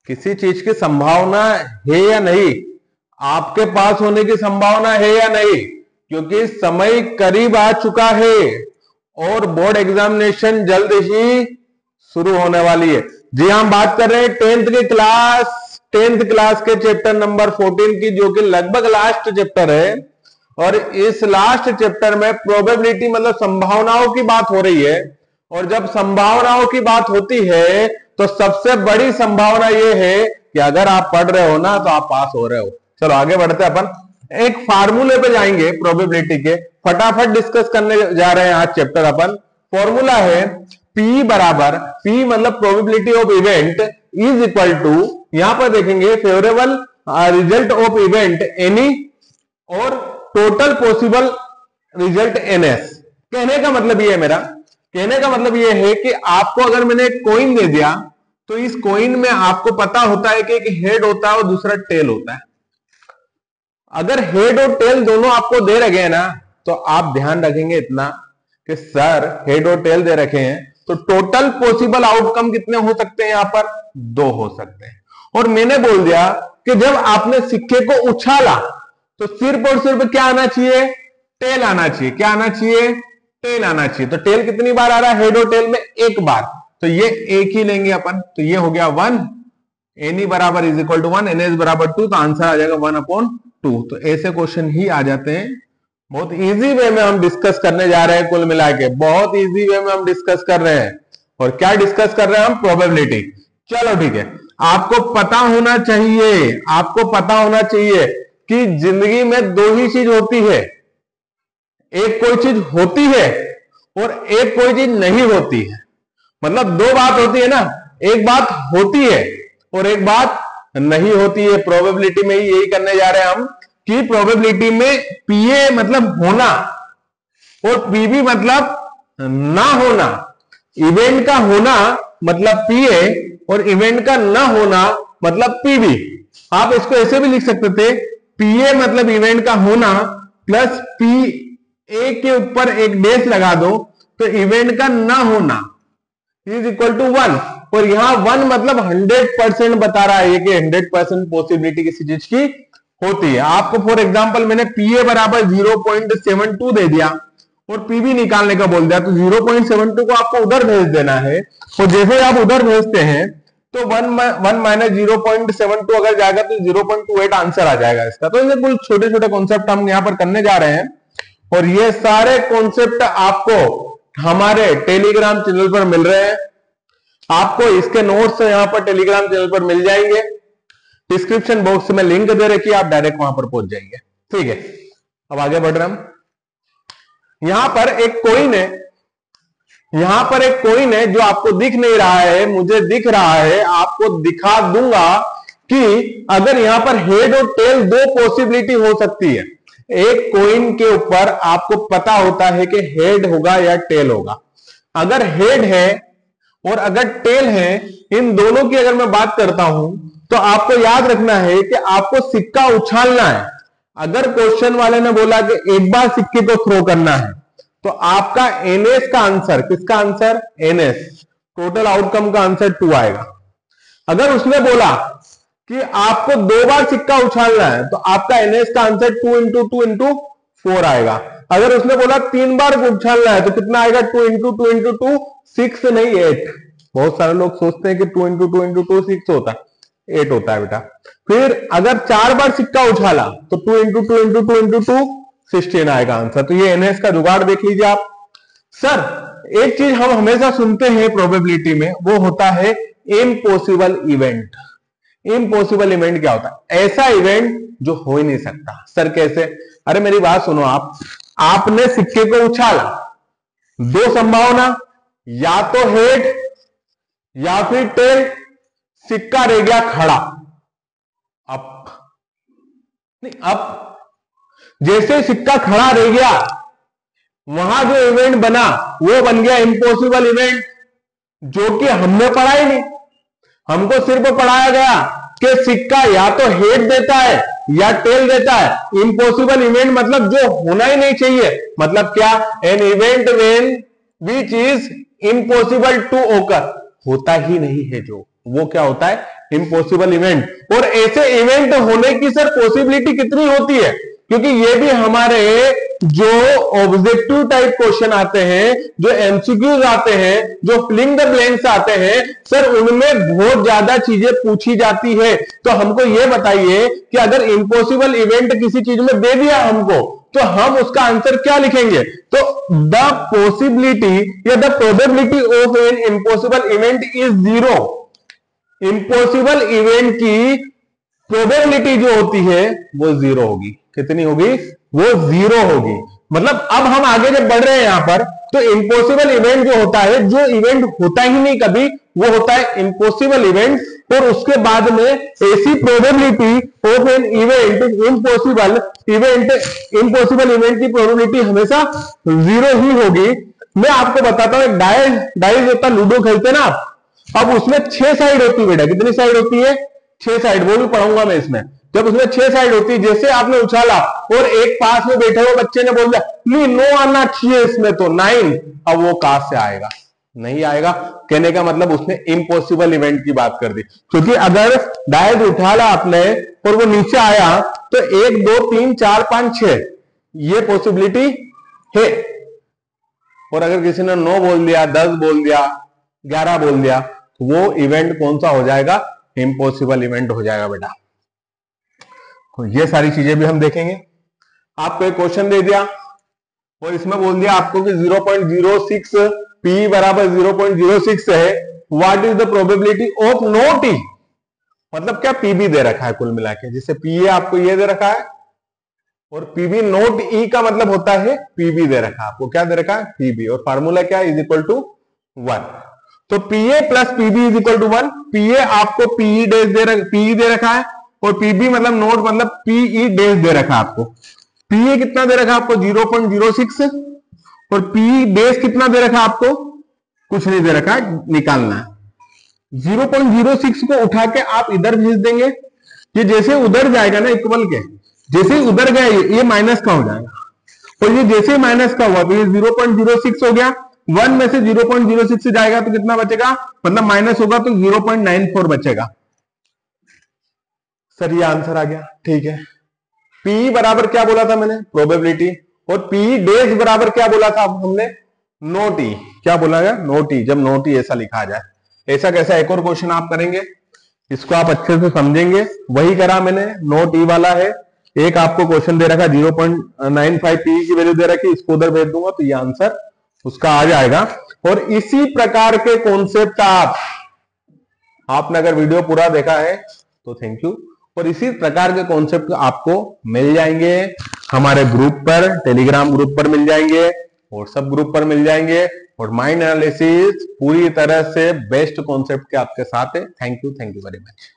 किसी चीज की संभावना है या नहीं, आपके पास होने की संभावना है या नहीं, क्योंकि समय करीब आ चुका है और बोर्ड एग्जामिनेशन जल्द ही शुरू होने वाली है। जी हम बात कर रहे हैं 10th क्लास के चैप्टर नंबर 14 की, जो कि लगभग लास्ट चैप्टर है। और इस लास्ट चैप्टर में प्रोबेबिलिटी मतलब संभावनाओं की बात हो रही है। और जब संभावनाओं की बात होती है तो सबसे बड़ी संभावना यह है कि अगर आप पढ़ रहे हो ना तो आप पास हो रहे हो। चलो आगे बढ़ते हैं, अपन एक फार्मूले पे जाएंगे प्रोबेबिलिटी के, फटाफट डिस्कस करने जा रहे हैं आज चैप्टर। अपन फॉर्मूला है P बराबर, P मतलब probability of event is equal to, यहां पर देखेंगे favourable result of event any और टोटल पॉसिबल रिजल्ट NS। कहने का मतलब ये है, मेरा कहने का मतलब ये है कि आपको अगर मैंने एक कॉइन दे दिया तो इस कॉइन में आपको पता होता है कि एक हेड होता है और दूसरा टेल होता है। अगर हेड और टेल दोनों आपको दे रखे हैं ना, तो आप ध्यान रखेंगे इतना कि सर हेड और टेल दे रखे हैं तो टोटल पॉसिबल आउटकम कितने हो सकते हैं, यहां पर 2 हो सकते हैं। और मैंने बोल दिया कि जब आपने सिक्के को उछाला तो सिर्फ और सिर्फ क्या आना चाहिए, टेल आना चाहिए। क्या आना चाहिए, टेल आना चाहिए। तो टेल कितनी बार आ रहा है, हेड और टेल में एक बार, तो ये एक ही लेंगे अपन। तो ये हो गया 1, एनी बराबर इज इक्वल टू 1, NS बराबर 2, तो आंसर आ जाएगा 1/2। तो ऐसे क्वेश्चन ही आ जाते हैं। बहुत इजी वे में हम डिस्कस करने जा रहे हैं, कुल मिला के बहुत इजी वे में हम डिस्कस कर रहे हैं। और क्या डिस्कस कर रहे हैं हम, प्रोबेबिलिटी। चलो ठीक है, आपको पता होना चाहिए, आपको पता होना चाहिए कि जिंदगी में 2 ही चीज होती है, एक कोई चीज होती है और एक कोई चीज नहीं होती है। मतलब 2 बात होती है ना, एक बात होती है और एक बात नहीं होती है। प्रोबेबिलिटी में ही यही करने जा रहे हैं हम कि प्रोबेबिलिटी में PA मतलब होना और PB मतलब ना होना। इवेंट का होना मतलब PA और इवेंट का ना होना मतलब PB। आप इसको ऐसे भी लिख सकते थे, PA मतलब इवेंट का होना प्लस PA के ऊपर एक डेश लगा दो तो इवेंट का ना होना इज इक्वल टू 1। और यहां 1 मतलब 100% बता रहा है कि 100% पॉसिबिलिटी किसी चीज की होती है। आपको फॉर एग्जांपल मैंने PA बराबर 0.72 दे दिया और PB निकालने का बोल दिया, तो 0.72 को आपको उधर भेज देना है। तो जैसे आप उधर भेजते हैं तो 1 माइनस 0.72 अगर जाएगा तो 0.28 आंसर आ जाएगा इसका। तो ये कुछ छोटे छोटे कॉन्सेप्ट हम यहां पर करने जा रहे हैं और ये सारे कॉन्सेप्ट आपको हमारे टेलीग्राम चैनल पर मिल रहे हैं। आपको इसके नोट्स यहां पर टेलीग्राम चैनल पर मिल जाएंगे। डिस्क्रिप्शन बॉक्स में लिंक दे रखी है, आप डायरेक्ट वहां पर पहुंच जाएंगे। ठीक है, अब आगे बढ़ रहे हम। यहां पर एक कॉइन है, यहां पर एक कॉइन है जो आपको दिख नहीं रहा है, मुझे दिख रहा है, आपको दिखा दूंगा कि अगर यहां पर हेड और टेल 2 पॉसिबिलिटी हो सकती है। एक कॉइन के ऊपर आपको पता होता है कि हेड होगा या टेल होगा। अगर हेड है और अगर टेल है, इन दोनों की अगर मैं बात करता हूं तो आपको याद रखना है कि आपको सिक्का उछालना है। अगर क्वेश्चन वाले ने बोला कि एक बार सिक्के को थ्रो करना है तो आपका NS का आंसर, किसका आंसर, NS, टोटल आउटकम का आंसर 2 आएगा। अगर उसने बोला कि आपको 2 बार सिक्का उछालना है तो आपका NS का आंसर 2 × 2 × 4 आएगा। अगर उसने बोला 3 बार उछालना है तो कितना आएगा, 2 × 2 × 2 6 नहीं 8। बहुत सारे लोग सोचते हैं कि 2 × 2 × 2 6 होता है, 8 होता है बेटा। फिर अगर 4 बार सिक्का उछाला तो 2 × 2 × 2 × 2 16 आएगा आंसर। तो ये NS का जुगाड़ देख लीजिए आप। सर एक चीज हम हमेशा सुनते हैं प्रोबेबिलिटी में, वो होता है इम्पॉसिबल इवेंट। इम्पॉसिबल इवेंट क्या होता है, ऐसा इवेंट जो हो ही नहीं सकता। सर कैसे, अरे मेरी बात सुनो, आपने सिक्के को उछाला, 2 संभावना, या तो हेड या फिर टेल, सिक्का रह गया खड़ा। अप नहीं, अप जैसे सिक्का खड़ा रह गया, वहां जो इवेंट बना वो बन गया इम्पॉसिबल इवेंट, जो कि हमने पढ़ा ही नहीं। हमको सिर्फ पढ़ाया गया कि सिक्का या तो हेड देता है या टेल देता है। इम्पॉसिबल इवेंट मतलब जो होना ही नहीं चाहिए। मतलब क्या, an event when which is impossible to occur, होता ही नहीं है जो, वो क्या होता है, इम्पॉसिबल इवेंट। और ऐसे इवेंट होने की सर पॉसिबिलिटी कितनी होती है, क्योंकि ये भी हमारे जो ऑब्जेक्टिव टाइप क्वेश्चन आते हैं, जो एमसीक्यूज आते हैं, जो फिलिंग द ब्लैंक्स आते हैं सर, उनमें बहुत ज्यादा चीजें पूछी जाती है। तो हमको ये बताइए कि अगर इम्पॉसिबल इवेंट किसी चीज में दे दिया हमको, तो हम उसका आंसर क्या लिखेंगे? तो द पॉसिबिलिटी या the probability of an impossible event is zero. Impossible event की प्रोबेबिलिटी जो होती है वो जीरो होगी। कितनी होगी? वो जीरो होगी। मतलब अब हम आगे जब बढ़ रहे हैं यहां पर, तो इम्पॉसिबल इवेंट जो होता है, जो इवेंट होता ही नहीं कभी, वो होता है इम्पॉसिबल इवेंट। और उसके बाद में ऐसी probability of an event impossible event की प्रोबेबिलिटी हमेशा जीरो ही होगी। मैं आपको बताता हूं, एक डाइस होता है, लूडो खेलते ना आप, अब उसमें 6 साइड होती है बेटा। कितनी साइड होती है? 6 साइड। वो भी पढ़ाऊंगा मैं इसमें। जब उसमें 6 साइड होती है, जैसे आपने उछाला और एक पास में बैठे हुए बच्चे ने बोल दिया नहीं, नो आना चाहिए इसमें तो 9, अब वो कहां से आएगा? नहीं आएगा। कहने का मतलब उसने इम्पॉसिबल इवेंट की बात कर दी। क्योंकि अगर डायस उठाला आपने और वो नीचे आया, तो 1 2 3 4 5 6 ये पॉसिबिलिटी है। और अगर किसी ने 9 बोल दिया, 10 बोल दिया, 11 बोल दिया, तो वो इवेंट कौन सा हो जाएगा? इम्पॉसिबल इवेंट हो जाएगा बेटा। तो ये सारी चीजें भी हम देखेंगे। आपको एक क्वेश्चन दे दिया और इसमें बोल दिया आपको कि 0.06 पी बराबर 0.06 है। What is the probability of no T? मतलब क्या? पीबी दे रखा है कुल मिला के, जिससे पी ए आपको ये दे रखा है, और पीबी नोट ई का मतलब होता है पीबी दे रखा है आपको। क्या दे रखा है? पीबी। और फार्मूला क्या है? Is equal to 1। तो PA plus PB is equal to 1। PA आपको पीई दे रखा है, और पीबी मतलब नोट मतलब पीई डैश दे रखा है आपको। पीए कितना दे रखा है आपको? 0.06। और पीई डैश कितना दे रखा है आपको? कुछ नहीं दे रखा है, निकालना है। 0.06 को उठा के आप इधर भेज देंगे। ये जैसे उधर जाएगा ना इक्वल के, जैसे ही उधर गया ये माइनस का हो जाएगा, और ये जैसे माइनस का हुआ तो ये 0.06 हो गया। 1 में से 0.06 से जाएगा तो कितना बचेगा? मतलब माइनस होगा तो 0.94 बचेगा। सर ये आंसर आ गया। ठीक है। पी बराबर क्या बोला था मैंने? प्रोबेबिलिटी। और पी डैश बराबर क्या बोला था हमने? No T. क्या बोला गया? No T. जब नो टी ऐसा लिखा जाए, ऐसा कैसा एक और क्वेश्चन आप करेंगे, इसको आप अच्छे से समझेंगे। वही करा मैंने, नो टी वाला है। एक आपको क्वेश्चन दे रखा 0.95 पी की वैल्यू दे रखी, इसको उधर भेज दूंगा तो ये आंसर उसका आ जाएगा। और इसी प्रकार के कॉन्सेप्ट आपने अगर वीडियो पूरा देखा है तो थैंक यू। और इसी प्रकार के कॉन्सेप्ट आपको मिल जाएंगे हमारे ग्रुप पर, टेलीग्राम ग्रुप पर मिल जाएंगे, व्हाट्सएप ग्रुप पर मिल जाएंगे। और माइंड एनालिसिस पूरी तरह से बेस्ट कॉन्सेप्ट के आपके साथ है। Thank you very much.